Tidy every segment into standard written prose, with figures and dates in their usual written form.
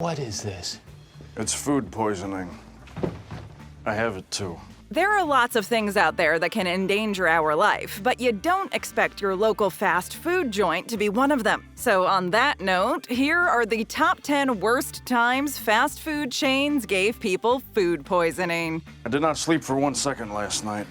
What is this? It's food poisoning. I have it too. There are lots of things out there that can endanger our life, but you don't expect your local fast food joint to be one of them. So on that note, here are the top 10 worst times fast food chains gave people food poisoning. I did not sleep for 1 second last night,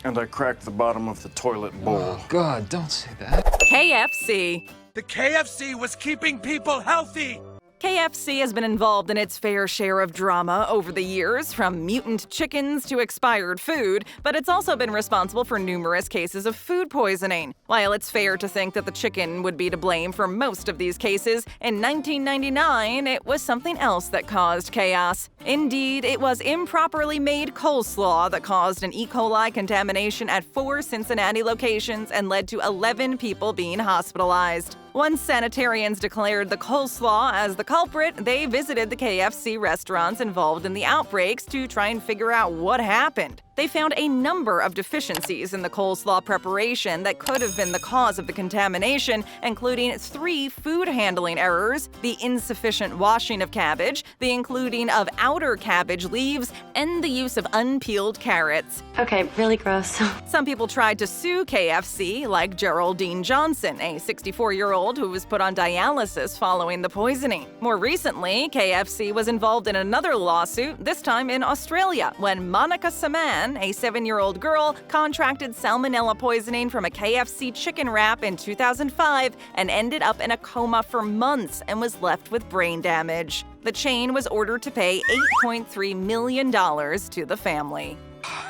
and I cracked the bottom of the toilet bowl. Oh, God, don't say that. KFC. The KFC was keeping people healthy! KFC has been involved in its fair share of drama over the years, from mutant chickens to expired food, but it's also been responsible for numerous cases of food poisoning. While it's fair to think that the chicken would be to blame for most of these cases, in 1999, it was something else that caused chaos. Indeed, it was improperly made coleslaw that caused an E. coli contamination at 4 Cincinnati locations and led to 11 people being hospitalized. Once sanitarians declared the coleslaw as the culprit, they visited the KFC restaurants involved in the outbreaks to try and figure out what happened. They found a number of deficiencies in the coleslaw preparation that could have been the cause of the contamination, including 3 food handling errors, the insufficient washing of cabbage, the including of outer cabbage leaves, and the use of unpeeled carrots. Okay, really gross. Some people tried to sue KFC, like Geraldine Johnson, a 64-year-old who was put on dialysis following the poisoning. More recently, KFC was involved in another lawsuit, this time in Australia, when Monica Saman, a 7-year-old girl, contracted salmonella poisoning from a KFC chicken wrap in 2005 and ended up in a coma for months and was left with brain damage. The chain was ordered to pay $8.3 million to the family.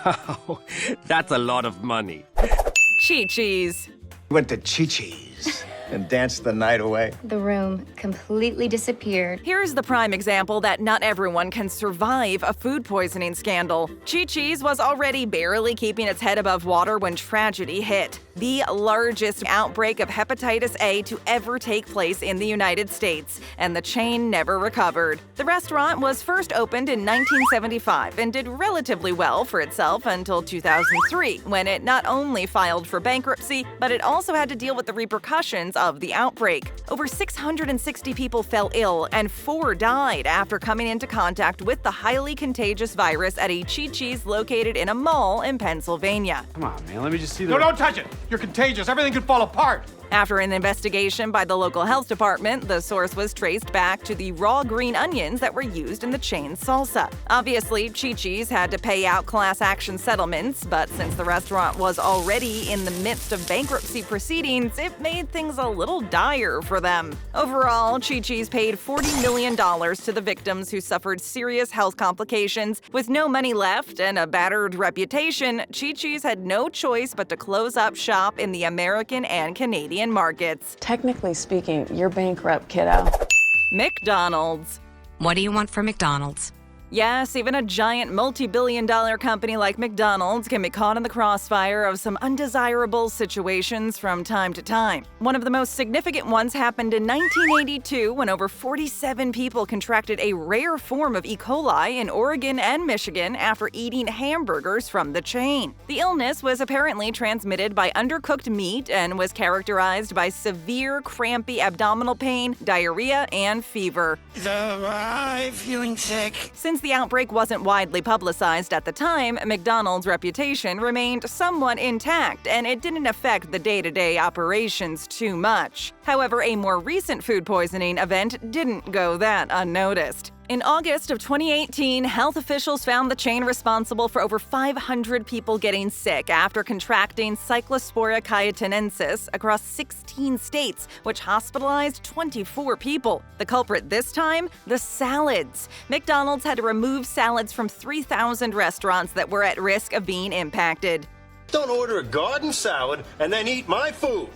Wow, that's a lot of money. Chi-Chi's. Went to Chi-Chi's and danced the night away. The room completely disappeared. Here's the prime example that not everyone can survive a food poisoning scandal. Chi-Chi's was already barely keeping its head above water when tragedy hit. The largest outbreak of hepatitis A to ever take place in the United States, and the chain never recovered. The restaurant was first opened in 1975 and did relatively well for itself until 2003, when it not only filed for bankruptcy, but it also had to deal with the repercussions of the outbreak. Over 660 people fell ill and 4 died after coming into contact with the highly contagious virus at a Chi-Chi's located in a mall in Pennsylvania. Come on, man, let me just see the... No, don't touch it! You're contagious. Everything could fall apart. After an investigation by the local health department, the source was traced back to the raw green onions that were used in the chain's salsa. Obviously, Chi-Chi's had to pay out class action settlements, but since the restaurant was already in the midst of bankruptcy proceedings, it made things a little dire for them. Overall, Chi-Chi's paid $40 million to the victims who suffered serious health complications. With no money left and a battered reputation, Chi-Chi's had no choice but to close up shop in the American and Canadian markets. Technically speaking, you're bankrupt, kiddo. McDonald's. What do you want from McDonald's? Yes, even a giant multi-billion-dollar company like McDonald's can be caught in the crossfire of some undesirable situations from time to time. One of the most significant ones happened in 1982 when over 47 people contracted a rare form of E. coli in Oregon and Michigan after eating hamburgers from the chain. The illness was apparently transmitted by undercooked meat and was characterized by severe crampy abdominal pain, diarrhea, and fever. I'm feeling sick. Since the outbreak wasn't widely publicized at the time, McDonald's reputation remained somewhat intact, and it didn't affect the day-to-day operations too much. However, a more recent food poisoning event didn't go that unnoticed. In August of 2018, health officials found the chain responsible for over 500 people getting sick after contracting Cyclospora cayetanensis across 16 states, which hospitalized 24 people. The culprit this time? The salads. McDonald's had to remove salads from 3,000 restaurants that were at risk of being impacted. Don't order a garden salad and then eat my food.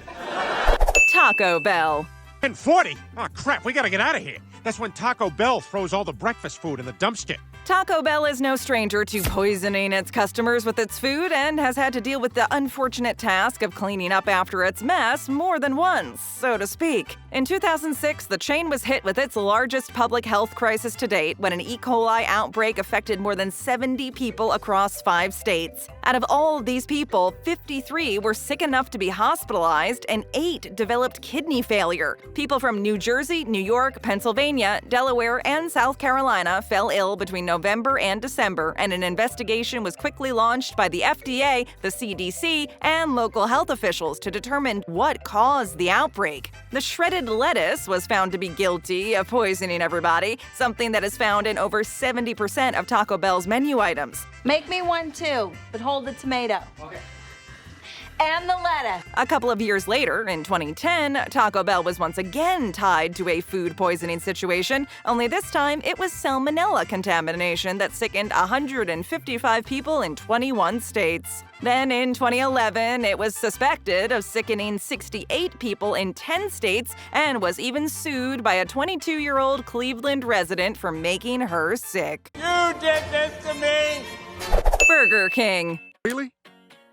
Taco Bell. 10:40? Oh, crap, we gotta get out of here. That's when Taco Bell throws all the breakfast food in the dumpster. Taco Bell is no stranger to poisoning its customers with its food and has had to deal with the unfortunate task of cleaning up after its mess more than once, so to speak. In 2006, the chain was hit with its largest public health crisis to date when an E. coli outbreak affected more than 70 people across 5 states. Out of all of these people, 53 were sick enough to be hospitalized and 8 developed kidney failure. People from New Jersey, New York, Pennsylvania, Delaware, and South Carolina fell ill between November and December, and an investigation was quickly launched by the FDA, the CDC, and local health officials to determine what caused the outbreak. The shredded lettuce was found to be guilty of poisoning everybody, something that is found in over 70% of Taco Bell's menu items. Make me one too, but hold the tomato. Okay. And the lettuce. A couple of years later, in 2010, Taco Bell was once again tied to a food poisoning situation, only this time it was salmonella contamination that sickened 155 people in 21 states. Then in 2011, it was suspected of sickening 68 people in 10 states and was even sued by a 22-year-old Cleveland resident for making her sick. You did this to me! Burger King. Really?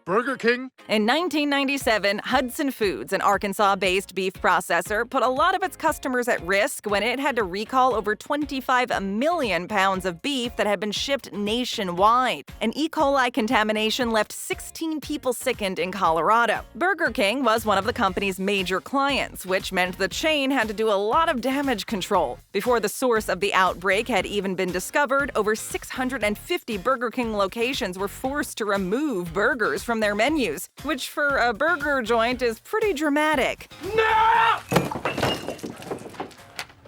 Burger King? In 1997, Hudson Foods, an Arkansas-based beef processor, put a lot of its customers at risk when it had to recall over 25 million pounds of beef that had been shipped nationwide. An E. coli contamination left 16 people sickened in Colorado. Burger King was one of the company's major clients, which meant the chain had to do a lot of damage control. Before the source of the outbreak had even been discovered, over 650 Burger King locations were forced to remove burgers from their menus, which for a burger joint is pretty dramatic. No!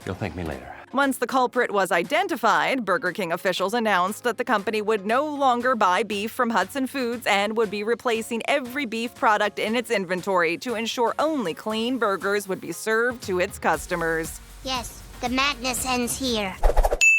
You'll thank me later. Once the culprit was identified, Burger King officials announced that the company would no longer buy beef from Hudson Foods and would be replacing every beef product in its inventory to ensure only clean burgers would be served to its customers. Yes, the madness ends here.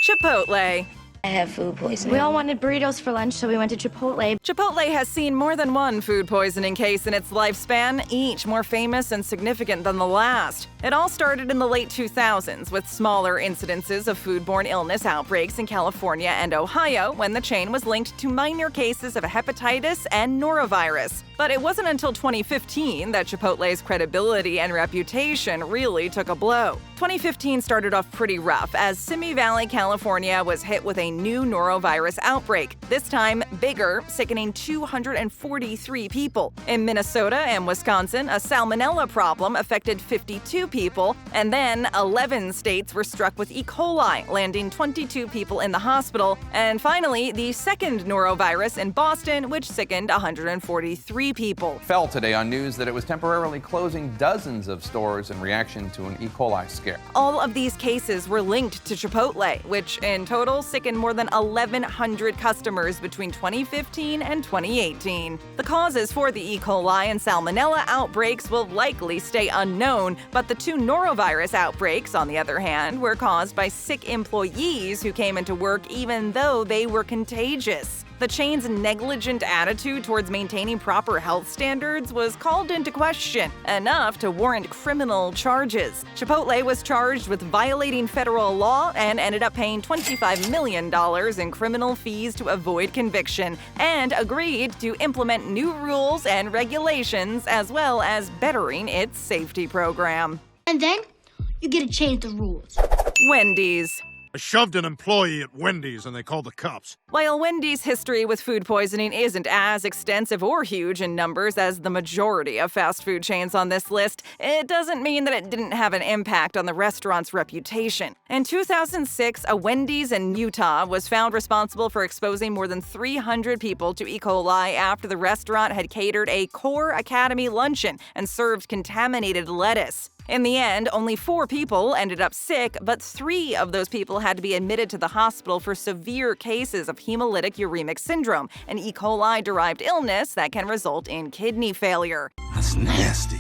Chipotle. I have food poisoning. We all wanted burritos for lunch, so we went to Chipotle. Chipotle has seen more than one food poisoning case in its lifespan, each more famous and significant than the last. It all started in the late 2000s with smaller incidences of foodborne illness outbreaks in California and Ohio when the chain was linked to minor cases of hepatitis and norovirus. But it wasn't until 2015 that Chipotle's credibility and reputation really took a blow. 2015 started off pretty rough as Simi Valley, California was hit with a new norovirus outbreak, this time bigger, sickening 243 people. In Minnesota and Wisconsin, a salmonella problem affected 52 people, and then 11 states were struck with E. coli, landing 22 people in the hospital, and finally, the second norovirus in Boston, which sickened 143 people. Fell today on news that it was temporarily closing dozens of stores in reaction to an E. coli scare. All of these cases were linked to Chipotle, which in total sickened more than 1,100 customers between 2015 and 2018. The causes for the E. coli and salmonella outbreaks will likely stay unknown, but the two norovirus outbreaks, on the other hand, were caused by sick employees who came into work even though they were contagious. The chain's negligent attitude towards maintaining proper health standards was called into question, enough to warrant criminal charges. Chipotle was charged with violating federal law and ended up paying $25 million in criminal fees to avoid conviction, and agreed to implement new rules and regulations as well as bettering its safety program. And then you get to change the rules. Wendy's. I shoved an employee at Wendy's and they called the cops. While Wendy's history with food poisoning isn't as extensive or huge in numbers as the majority of fast food chains on this list, it doesn't mean that it didn't have an impact on the restaurant's reputation. In 2006, a Wendy's in Utah was found responsible for exposing more than 300 people to E. coli after the restaurant had catered a Core Academy luncheon and served contaminated lettuce. In the end, only 4 people ended up sick, but 3 of those people had to be admitted to the hospital for severe cases of hemolytic uremic syndrome, an E. coli-derived illness that can result in kidney failure. That's nasty.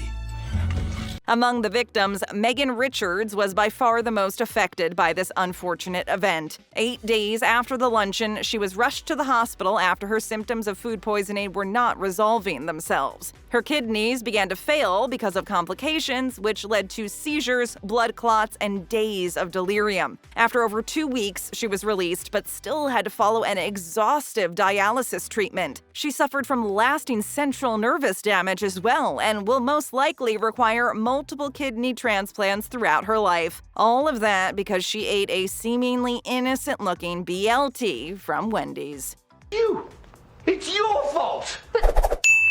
Among the victims, Megan Richards was by far the most affected by this unfortunate event. 8 days after the luncheon, she was rushed to the hospital after her symptoms of food poisoning were not resolving themselves. Her kidneys began to fail because of complications, which led to seizures, blood clots, and days of delirium. After over 2 weeks, she was released, but still had to follow an exhaustive dialysis treatment. She suffered from lasting central nervous damage as well, and will most likely require multiple kidney transplants throughout her life. All of that because she ate a seemingly innocent-looking BLT from Wendy's. You It's your fault!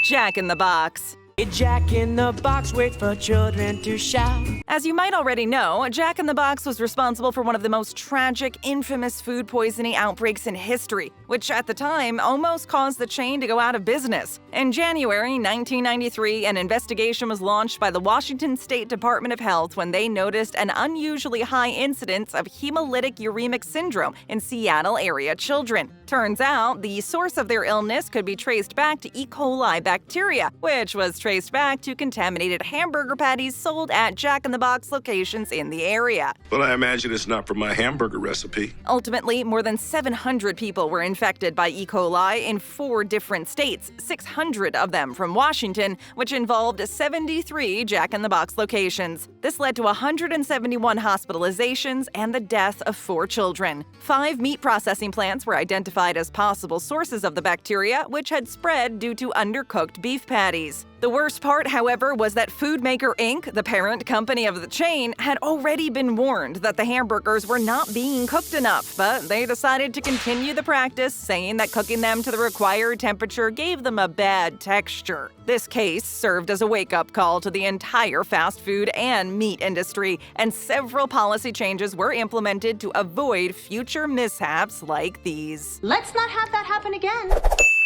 Jack in the Box. Jack in the Box, wait for children to shout. As you might already know, Jack in the Box was responsible for one of the most tragic, infamous food poisoning outbreaks in history, which at the time almost caused the chain to go out of business. In January 1993, an investigation was launched by the Washington State Department of Health when they noticed an unusually high incidence of hemolytic uremic syndrome in Seattle area children. Turns out, the source of their illness could be traced back to E. coli bacteria, which was traced back to contaminated hamburger patties sold at Jack in the Box locations in the area. Well, I imagine it's not from my hamburger recipe. Ultimately, more than 700 people were infected by E. coli in 4 different states, 600 of them from Washington, which involved 73 Jack in the Box locations. This led to 171 hospitalizations and the death of 4 children. 5 meat processing plants were identified as possible sources of the bacteria, which had spread due to undercooked beef patties. The worst part, however, was that Foodmaker Inc., the parent company of the chain, had already been warned that the hamburgers were not being cooked enough, but they decided to continue the practice, saying that cooking them to the required temperature gave them a bad texture. This case served as a wake-up call to the entire fast food and meat industry, and several policy changes were implemented to avoid future mishaps like these. Let's not have that happen again.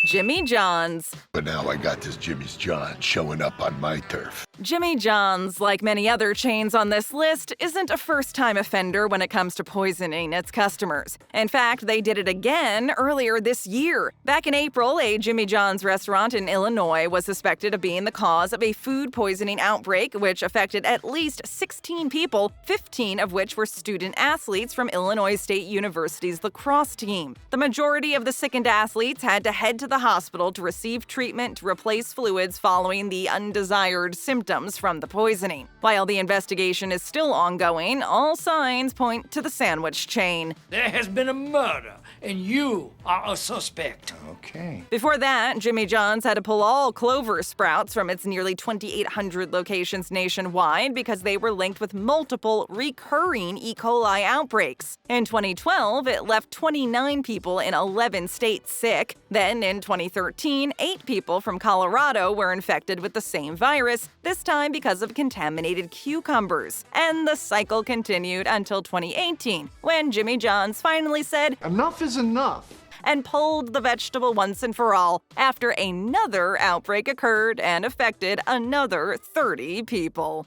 Jimmy John's. But now I got this Jimmy's John showing up on my turf. Jimmy John's, like many other chains on this list, isn't a first-time offender when it comes to poisoning its customers. In fact, they did it again earlier this year. Back in April, a Jimmy John's restaurant in Illinois was suspected of being the cause of a food poisoning outbreak, which affected at least 16 people, 15 of which were student-athletes from Illinois State University's lacrosse team. The majority of the sickened athletes had to head to the hospital to receive treatment to replace fluids following the undesired symptoms from the poisoning. While the investigation is still ongoing, all signs point to the sandwich chain. There has been a murder, and you are a suspect. Okay. Before that, Jimmy John's had to pull all Clover Sprouts from its nearly 2,800 locations nationwide because they were linked with multiple recurring E. coli outbreaks. In 2012, it left 29 people in 11 states sick. Then, in 2013, 8 people from Colorado were infected with the same virus, this time because of contaminated cucumbers. And the cycle continued until 2018, when Jimmy John's finally said, Enough is enough. and pulled the vegetable once and for all after another outbreak occurred and affected another 30 people.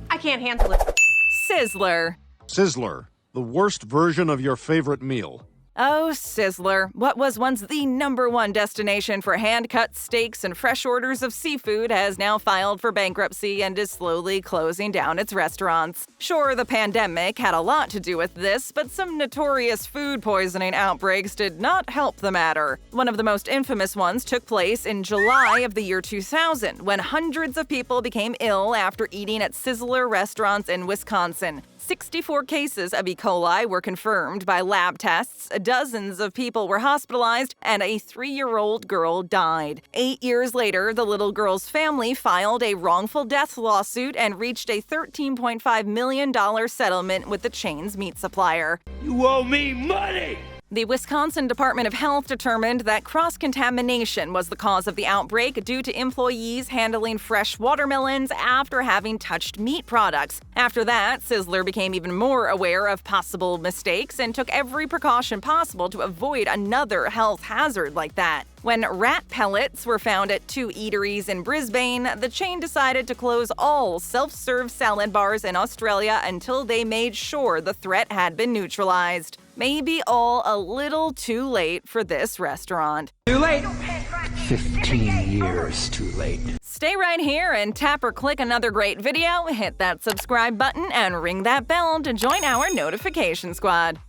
I can't handle it. Sizzler. Sizzler, the worst version of your favorite meal. Oh, Sizzler, what was once the #1 destination for hand-cut steaks and fresh orders of seafood has now filed for bankruptcy and is slowly closing down its restaurants. Sure, the pandemic had a lot to do with this, but some notorious food poisoning outbreaks did not help the matter. One of the most infamous ones took place in July of the year 2000, when hundreds of people became ill after eating at Sizzler restaurants in Wisconsin. 64 cases of E. coli were confirmed by lab tests, dozens of people were hospitalized, and a 3-year-old girl died. 8 years later, the little girl's family filed a wrongful death lawsuit and reached a $13.5 million settlement with the chain's meat supplier. You owe me money! The Wisconsin Department of Health determined that cross-contamination was the cause of the outbreak due to employees handling fresh watermelons after having touched meat products. After that, Sizzler became even more aware of possible mistakes and took every precaution possible to avoid another health hazard like that. When rat pellets were found at 2 eateries in Brisbane, the chain decided to close all self-serve salad bars in Australia until they made sure the threat had been neutralized. Maybe all a little too late for this restaurant. Too late. 15 years too late. Stay right here and tap or click another great video, hit that subscribe button, and ring that bell to join our notification squad.